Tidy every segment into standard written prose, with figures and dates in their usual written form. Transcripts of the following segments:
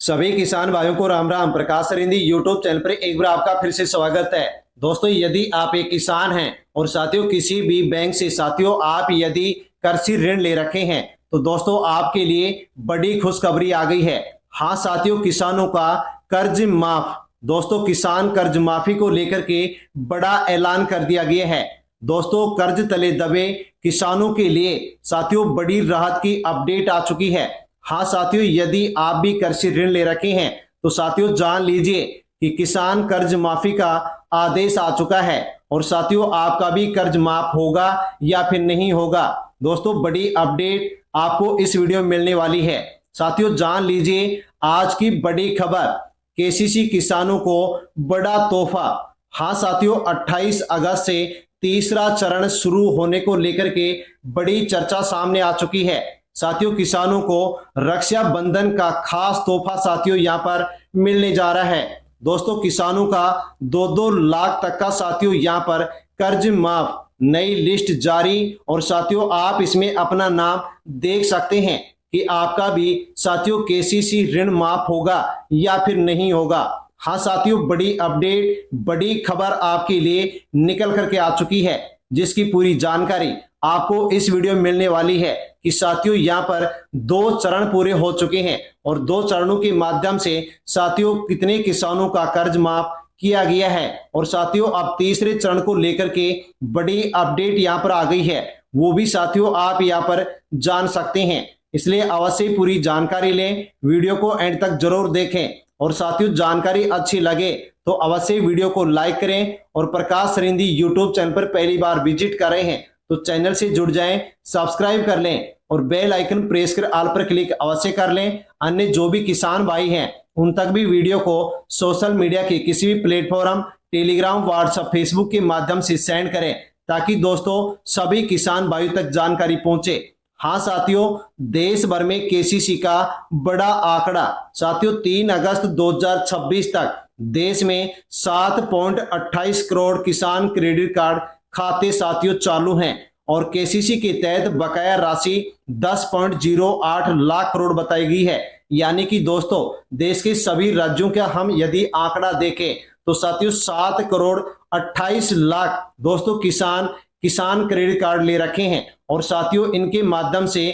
सभी किसान भाइयों को राम राम। प्रकाश सरिंदी यूट्यूब चैनल पर एक बार आपका फिर से स्वागत है। दोस्तों, यदि आप एक किसान हैं और साथियों किसी भी बैंक से साथियों आप यदि कृषि ऋण ले रखे हैं तो दोस्तों आपके लिए बड़ी खुशखबरी आ गई है। हाँ साथियों, किसानों का कर्ज माफ। दोस्तों, किसान कर्ज माफी को लेकर के बड़ा ऐलान कर दिया गया है। दोस्तों, कर्ज तले दबे किसानों के लिए साथियों बड़ी राहत की अपडेट आ चुकी है। हाँ साथियों, यदि आप भी कृषि ऋण ले रखे हैं तो साथियों जान लीजिए कि किसान कर्ज माफी का आदेश आ चुका है और साथियों आपका भी कर्ज माफ होगा या फिर नहीं होगा। दोस्तों, बड़ी अपडेट आपको इस वीडियो में मिलने वाली है। साथियों जान लीजिए आज की बड़ी खबर, केसीसी किसानों को बड़ा तोहफा। हाँ साथियों, 28 अगस्त से तीसरा चरण शुरू होने को लेकर के बड़ी चर्चा सामने आ चुकी है। साथियों, किसानों को रक्षाबंधन का खास तोहफा साथियों यहां पर मिलने जा रहा है। दोस्तों, किसानों का 2-2 लाख तक का साथियों यहां पर कर्ज माफ, नई लिस्ट जारी और साथियों आप इसमें अपना नाम देख सकते हैं कि आपका भी साथियों केसीसी ऋण माफ होगा या फिर नहीं होगा। हाँ साथियों, बड़ी अपडेट, बड़ी खबर आपके लिए निकल करके आ चुकी है जिसकी पूरी जानकारी आपको इस वीडियो में मिलने वाली है कि साथियों यहां पर 2 चरण पूरे हो चुके हैं और 2 चरणों के माध्यम से साथियों कितने किसानों का कर्ज माफ किया गया है और साथियों अब तीसरे चरण को लेकर के बड़ी अपडेट यहां पर आ गई है, वो भी साथियों आप यहां पर जान सकते हैं। इसलिए अवश्य पूरी जानकारी लें, वीडियो को एंड तक जरूर देखें और साथियों जानकारी अच्छी लगे तो अवश्य वीडियो को लाइक करें और प्रकाश सरिंदी यूट्यूब चैनल पर पहली बार विजिट कर रहे हैं तो चैनल से जुड़ जाएं, सब्सक्राइब कर लें और बेल आइकन प्रेस कर ऑल पर क्लिक अवश्य कर लें। अन्य जो भी किसान भाई हैं उन तक भी वीडियो को सोशल मीडिया के किसी भी प्लेटफॉर्म, टेलीग्राम, व्हाट्सएप, फेसबुक के माध्यम से सेंड करें ताकि दोस्तों सभी किसान भाइयों तक जानकारी पहुंचे। हाँ साथियों, देश भर में केसीसी का बड़ा आंकड़ा। साथियों 3 अगस्त 2026 तक देश में 7.28 करोड़ किसान क्रेडिट कार्ड खाते साथियों चालू हैं और केसीसी के तहत बकाया राशि 10.08 लाख करोड़ बताई गई है। यानी कि दोस्तों देश के सभी राज्यों का हम यदि आंकड़ा देखें तो साथियों 7 करोड़ 28 लाख दोस्तों किसान क्रेडिट कार्ड ले रखे हैं और साथियों इनके माध्यम से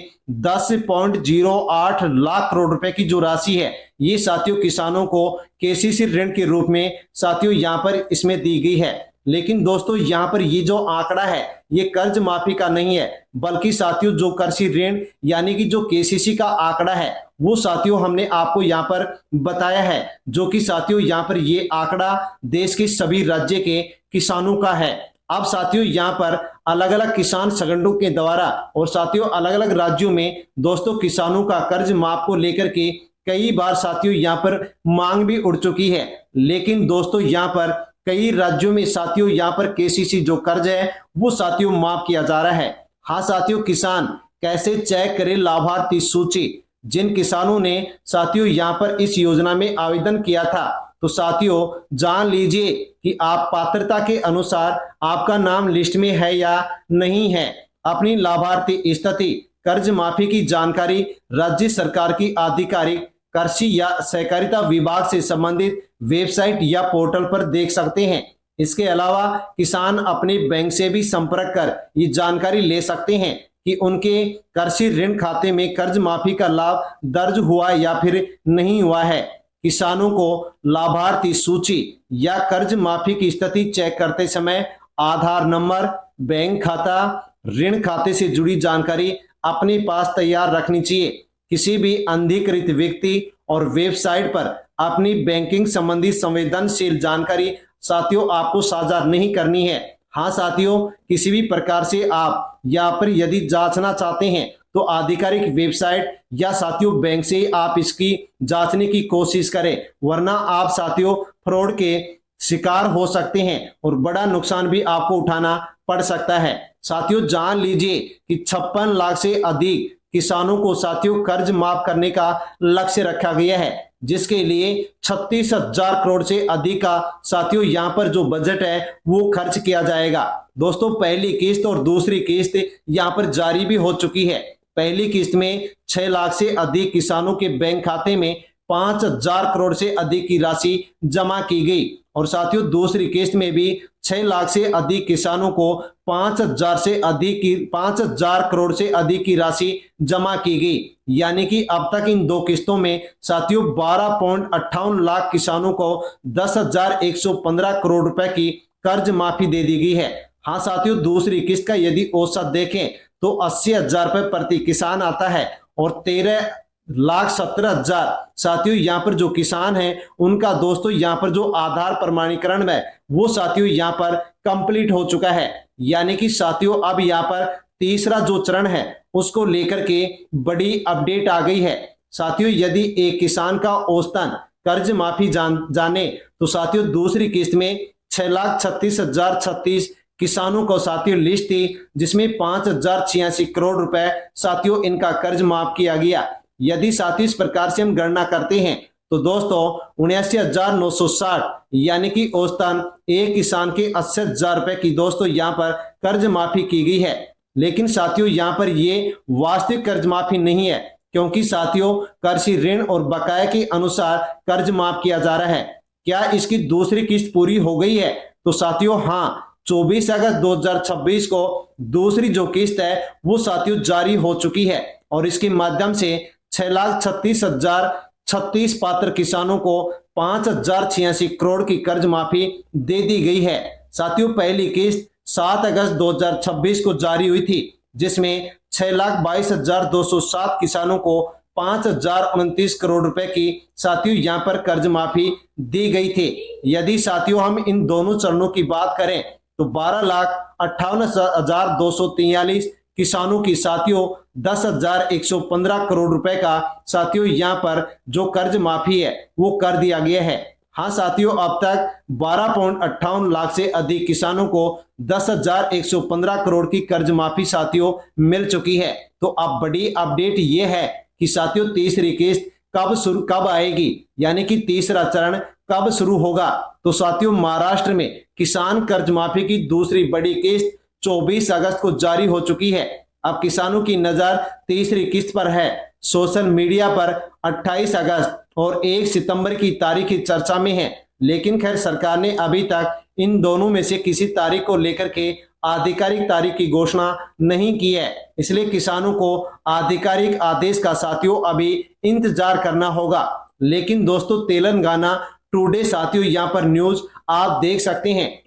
10.08 लाख करोड़ रुपए की जो राशि है ये साथियों किसानों को केसीसी ऋण के रूप में साथियों यहां पर इसमें दी गई है। लेकिन दोस्तों यहां पर ये जो आंकड़ा है ये कर्ज माफी का नहीं है बल्कि साथियों जो कृषि ऋण यानी कि जो केसीसी का आंकड़ा है वो साथियों हमने आपको यहां पर बताया है, जो कि साथियों यहां पर ये आंकड़ा देश के सभी राज्य के किसानों का है। अब साथियों यहां पर अलग अलग किसान संगठनों के द्वारा और साथियों अलग अलग राज्यों में दोस्तों किसानों का कर्ज माफ को लेकर के कई बार साथियों यहां पर मांग भी उठ चुकी है। लेकिन दोस्तों यहां पर कई राज्यों में साथियों यहां पर केसीसी जो कर्ज है वो साथियों माफ किया जा रहा है। हाँ साथियों, किसान कैसे चेक करें लाभार्थी सूची। जिन किसानों ने साथियों यहां पर इस योजना में आवेदन किया था तो साथियों जान लीजिए कि आप पात्रता के अनुसार आपका नाम लिस्ट में है या नहीं है। अपनी लाभार्थी स्थिति, कर्ज माफी की जानकारी राज्य सरकार की आधिकारिक कृषि या सहकारिता विभाग से संबंधित वेबसाइट या पोर्टल पर देख सकते हैं। इसके अलावा किसान अपने बैंक से भी संपर्क कर ये जानकारी ले सकते हैं कि उनके कृषि ऋण खाते में कर्ज माफी का लाभ दर्ज हुआ या फिर नहीं हुआ है। किसानों को लाभार्थी सूची या कर्ज माफी की स्थिति चेक करते समय आधार नंबर, बैंक खाता, ऋण खाते से जुड़ी जानकारी अपने पास तैयार रखनी चाहिए। किसी भी अधिकृत व्यक्ति और वेबसाइट पर अपनी बैंकिंग संबंधी संवेदनशील जानकारी साथियों आपको साझा नहीं करनी है। हाँ साथियों, किसी भी प्रकार से आप यहाँ पर यदि जांचना चाहते हैं तो आधिकारिक वेबसाइट या साथियों बैंक से आप इसकी जांचने की कोशिश करें, वरना आप साथियों फ्रॉड के शिकार हो सकते हैं और बड़ा नुकसान भी आपको उठाना पड़ सकता है। साथियों जान लीजिए कि 56 लाख से अधिक किसानों को साथियों कर्ज माफ करने का लक्ष्य रखा गया है, जिसके लिए 36,000 करोड़ से अधिक का साथियों यहां पर जो बजट है वो खर्च किया जाएगा। दोस्तों पहली किस्त और दूसरी किस्त यहां पर जारी भी हो चुकी है। पहली किस्त में 6 लाख से अधिक किसानों के बैंक खाते में 5,000 करोड़ से अधिक की राशि जमा की गई। और साथियों दूसरी किस्त में भी 6 लाख से अधिक किसानों को 5,000 करोड़ से अधिक की राशि जमा की गई। यानी कि अब तक इन दो किस्तों में साथियों 12.58 लाख किसानों को 10,115 करोड़ रुपए की कर्ज माफी दे दी गई है। हाँ साथियों दूसरी किस्त का यदि औसत देखें तो 80,000 रुपए प्रति किसान आता है और 13,17,000 साथियों यहाँ पर जो किसान हैं उनका दोस्तों यहाँ पर जो आधार प्रमाणीकरण है वो साथियों यहाँ पर कंप्लीट हो चुका है। यानी कि साथियों अब यहाँ पर तीसरा जो चरण है उसको लेकर के बड़ी अपडेट आ गई है। साथियों यदि एक किसान का औसतन कर्ज माफी जाने तो साथियों दूसरी किस्त में 6,36,036 किसानों को साथियों लिस्ट थी जिसमें 5,086 करोड़ रुपए साथियों इनका कर्ज माफ किया गया। यदि साथियों इस प्रकार से हम गणना करते हैं तो दोस्तों 79,960 यानी कि औसतन एक किसान के 80,000 रुपए की दोस्तों यहाँ पर कर्ज माफी की गई है। लेकिन साथियों यहाँ पर ये वास्तविक कर्ज माफी नहीं है क्योंकि साथियों कृषि ऋण और बकाया के अनुसार कर्ज माफ किया जा रहा है। क्या इसकी दूसरी किस्त पूरी हो गई है? तो साथियों हाँ 24 अगस्त 2026 को दूसरी जो किस्त है वो साथियों जारी हो चुकी है और इसके माध्यम से 6,36,036 पात्र किसानों को 5,086 करोड़ की कर्ज माफी दे दी गई है। साथियों पहली किस्त 7 अगस्त 2026 को जारी हुई थी जिसमें 6,22,207 किसानों को 5,029 करोड़ रुपए की साथियों यहाँ पर कर्ज माफी दी गई थी। यदि साथियों हम इन दोनों चरणों की बात करें तो 12,58,243 किसानों की साथियों 10,115 करोड़ रुपए का साथियों यहाँ पर जो कर्ज माफी है वो कर दिया गया है। हाँ साथियों अब तक 12.58 लाख से अधिक किसानों को 10,115 करोड़ की कर्ज माफी साथियों मिल चुकी है। तो अब बड़ी अपडेट ये है कि साथियों तीसरी किस्त कब आएगी यानी कि तीसरा चरण कब शुरू होगा। तो साथियों महाराष्ट्र में किसान कर्ज माफी की दूसरी बड़ी किस्त 24 अगस्त को जारी हो चुकी है। अब किसानों की नजर तीसरी किस्त पर है। सोशल मीडिया पर 28 अगस्त और 1 सितंबर की तारीख की चर्चा में है, लेकिन खैर सरकार ने अभी तक इन दोनों में से किसी तारीख को लेकर के आधिकारिक तारीख की घोषणा नहीं की है। इसलिए किसानों को आधिकारिक आदेश का साथियों अभी इंतजार करना होगा। लेकिन दोस्तों तेलंगाना टुडे साथियों यहाँ पर न्यूज आप देख सकते हैं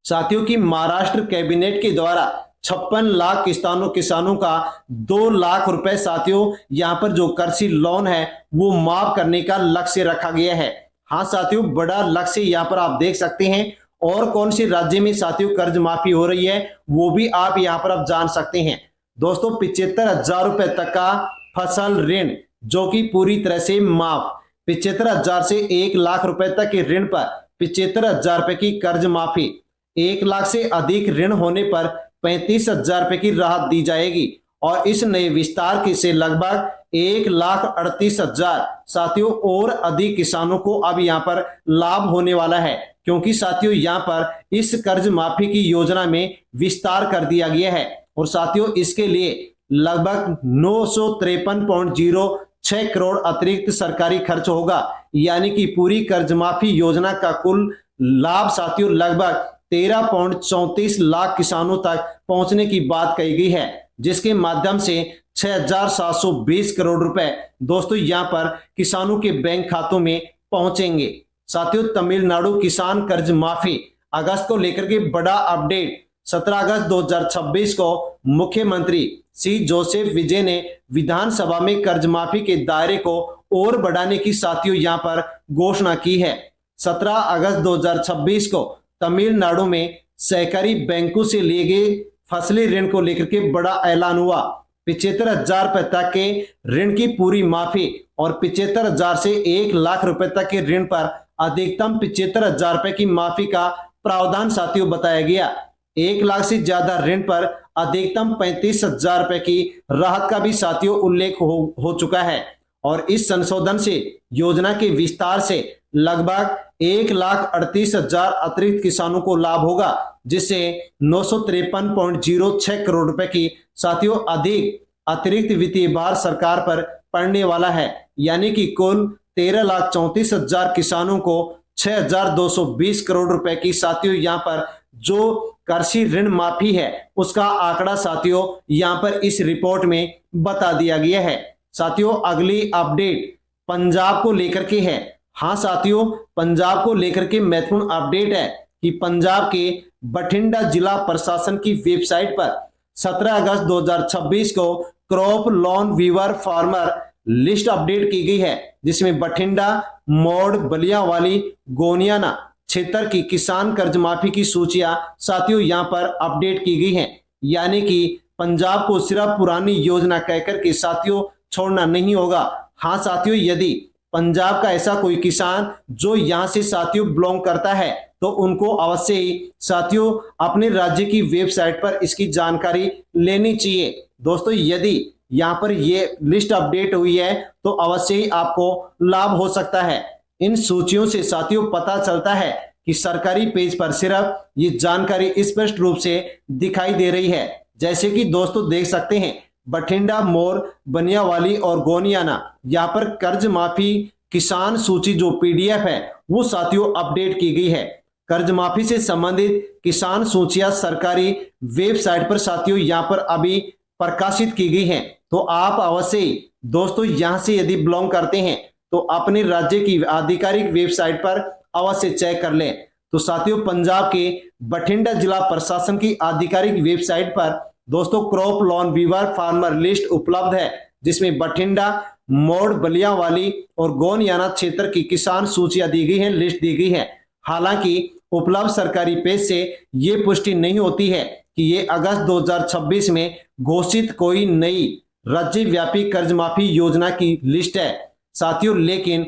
साथियों की महाराष्ट्र कैबिनेट के द्वारा 56 लाख किसानों का 2 लाख रुपए साथियों यहाँ पर जो कृषि लोन है वो माफ करने का लक्ष्य रखा गया है। हाँ साथियों बड़ा लक्ष्य यहाँ पर आप देख सकते हैं। और कौन से राज्य में साथियों कर्ज माफी हो रही है वो भी आप यहाँ पर आप जान सकते हैं। दोस्तों 75,000 रुपए तक का फसल ऋण जो कि पूरी तरह से माफ, 75,000 से 1 लाख रुपए तक के ऋण पर 75,000 रुपए की कर्ज माफी, 1 लाख से अधिक ऋण होने पर 35,000 रुपए की राहत दी जाएगी। और इस नए विस्तार के से लगभग 1,38,000 साथियों और अधिक किसानों को अब यहाँ पर लाभ होने वाला है क्योंकि साथियों यहाँ पर इस कर्ज माफी की योजना में विस्तार कर दिया गया है। और साथियों इसके लिए लगभग 953.06 करोड़ अतिरिक्त सरकारी खर्च होगा। यानी कि पूरी कर्ज माफी योजना का कुल लाभ साथियों लगभग 13.34 लाख किसानों तक पहुंचने की बात कही गई है, जिसके माध्यम से 6,720 करोड़ रुपए दोस्तों यहां पर किसानों के बैंक खातों में पहुंचेंगे। साथियों तमिलनाडु किसान कर्ज माफी अगस्त को लेकर के बड़ा अपडेट। 17 अगस्त 2026 को मुख्यमंत्री सी जोसेफ विजय ने विधानसभा में कर्ज माफी के दायरे को और बढ़ाने की साथियों यहां पर घोषणा की है। 17 अगस्त 2026 को तमिलनाडु में सहकारी बैंकों से लिए गए फसली ऋण को लेकर के बड़ा ऐलान हुआ। 75,000 रुपए तक के ऋण की पूरी माफी और 75,000 से 1 लाख रुपए तक के ऋण पर अधिकतम 75,000 रुपए की माफी का प्रावधान साथियों बताया गया। 1 लाख से ज्यादा ऋण पर अधिकतम 35,000 रुपए की राहत का भी साथियों उल्लेख हो चुका है। और इस संशोधन से योजना के विस्तार से लगभग 1,38,000 अतिरिक्त किसानों को लाभ होगा, जिससे 953.06 करोड़ रुपए की साथियों अधिक अतिरिक्त वित्तीय भार सरकार पर पड़ने वाला है। यानी कि कुल 13,34,000 किसानों को 6,220 करोड़ रुपए की साथियों यहाँ पर जो कृषि ऋण माफी है उसका आंकड़ा साथियों यहाँ पर इस रिपोर्ट में बता दिया गया है। साथियों अगली अपडेट पंजाब को लेकर के है। हाँ साथियों, पंजाब को लेकर के महत्वपूर्ण अपडेट है कि पंजाब के बठिंडा जिला प्रशासन की वेबसाइट पर 17 अगस्त 2026 को crop loan waiver farmer list update की गई है, जिसमें बठिंडा, मौड़, बलियावाली, गोनियाना क्षेत्र की किसान कर्ज माफी की सूचियां साथियों यहां पर अपडेट की गई हैं। यानी कि पंजाब को सिर्फ पुरानी योजना कहकर के साथियों छोड़ना नहीं होगा। हाँ साथियों, यदि पंजाब का ऐसा कोई किसान जो यहां से साथियों बिलोंग करता है तो उनको अवश्य ही साथियों अपने राज्य की वेबसाइट पर इसकी जानकारी लेनी चाहिए। दोस्तों यदि यहाँ पर ये लिस्ट अपडेट हुई है तो अवश्य ही आपको लाभ हो सकता है। इन सूचियों से साथियों पता चलता है कि सरकारी पेज पर सिर्फ ये जानकारी स्पष्ट रूप से दिखाई दे रही है। जैसे कि दोस्तों देख सकते हैं बठिंडा, मोर, बनियावाली और गोनियाना यहाँ पर कर्ज माफी किसान सूची जो पीडीएफ है वो साथियों अपडेट की गई है। कर्ज माफी से संबंधित किसान सूचियां सरकारी वेबसाइट पर साथियों यहाँ पर अभी प्रकाशित की गई हैं। तो आप अवश्य दोस्तों यहां से यदि बिलोंग करते हैं तो अपने राज्य की आधिकारिक वेबसाइट पर अवश्य चेक कर लें। तो साथियों पंजाब के बठिंडा जिला प्रशासन की आधिकारिक वेबसाइट पर दोस्तों crop loan waiver farmer list उपलब्ध है, जिसमें बठिंडा, मौड़, बलियावाली और गोनियाना क्षेत्र की किसान सूचियां दी गई है, लिस्ट दी गई है। हालांकि उपलब्ध सरकारी पेज से ये पुष्टि नहीं होती है कि ये अगस्त 2026 में घोषित कोई नई राज्य व्यापी कर्ज माफी योजना की लिस्ट है साथियों, लेकिन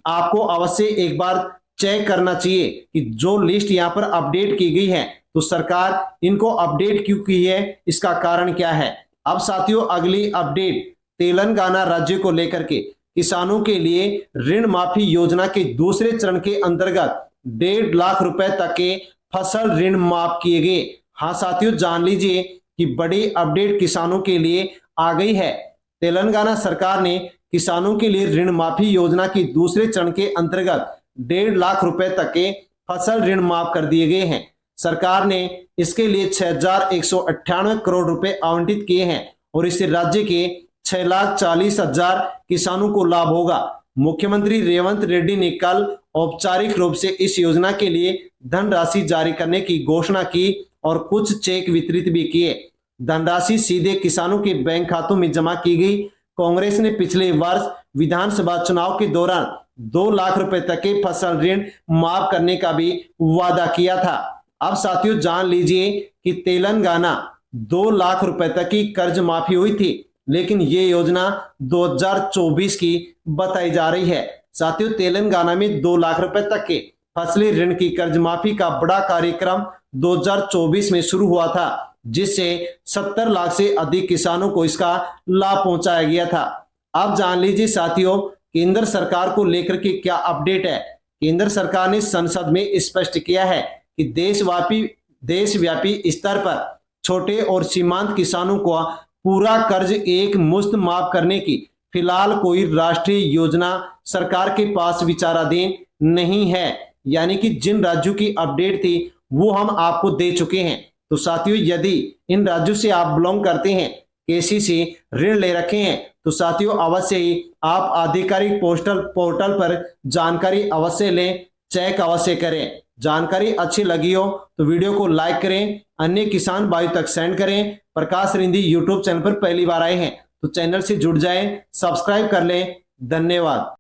आपको अवश्य एक बार चेक करना चाहिए कि जो लिस्ट यहाँ पर अपडेट की गई है तो सरकार इनको अपडेट क्यों की है, इसका कारण क्या है। अब साथियों अगली अपडेट तेलंगाना राज्य को लेकर के किसानों के लिए ऋण माफी योजना के दूसरे चरण के अंतर्गत 1.5 लाख रुपए तक के फसल ऋण माफ किए गए। हाँ साथियों जान लीजिए कि बड़ी अपडेट किसानों के लिए आ गई है। तेलंगाना सरकार ने किसानों के लिए ऋण माफी योजना की दूसरे चरण के अंतर्गत 1.5 लाख रुपए तक के फसल ऋण माफ कर दिए गए हैं। सरकार ने इसके लिए 6,198 करोड़ रुपए आवंटित किए हैं और इससे राज्य के 6,40,000 किसानों को लाभ होगा। मुख्यमंत्री रेवंत रेड्डी ने कल औपचारिक रूप से इस योजना के लिए धनराशि जारी करने की घोषणा की और कुछ चेक वितरित भी किए। धनराशि सीधे किसानों के बैंक खातों में जमा की गई। कांग्रेस ने पिछले वर्ष विधानसभा चुनाव के दौरान 2 लाख रुपए तक के फसल ऋण माफ करने का भी वादा किया था। अब साथियों जान लीजिए कि तेलंगाना 2 लाख रुपए तक की कर्ज माफी हुई थी, लेकिन ये योजना 2024 की बताई जा रही है। साथियों तेलंगाना में 2 लाख रुपए तक के फसली ऋण की कर्ज माफी का बड़ा कार्यक्रम 2024 में शुरू हुआ था, जिससे 70 लाख से अधिक किसानों को इसका लाभ पहुंचाया गया था। अब जान लीजिए साथियों केंद्र सरकार को लेकर के क्या अपडेट है। केंद्र सरकार ने संसद में स्पष्ट किया है कि देशव्यापी स्तर पर छोटे और सीमांत किसानों को पूरा कर्ज एक मुश्त माफ करने की फिलहाल कोई राष्ट्रीय योजना सरकार के पास विचाराधीन नहीं है। यानी कि जिन राज्यों की अपडेट थी वो हम आपको दे चुके हैं। तो साथियों यदि इन राज्यों से आप बिलोंग करते हैं, केसीसी ऋण ले रखे हैं, तो साथियों अवश्य ही आप आधिकारिक पोर्टल पर जानकारी अवश्य लें, चेक अवश्य करें। जानकारी अच्छी लगी हो तो वीडियो को लाइक करें, अन्य किसान भाइयों तक सेंड करें। प्रकाश रिंधी यूट्यूब चैनल पर पहली बार आए हैं तो चैनल से जुड़ जाएं, सब्सक्राइब कर लें। धन्यवाद।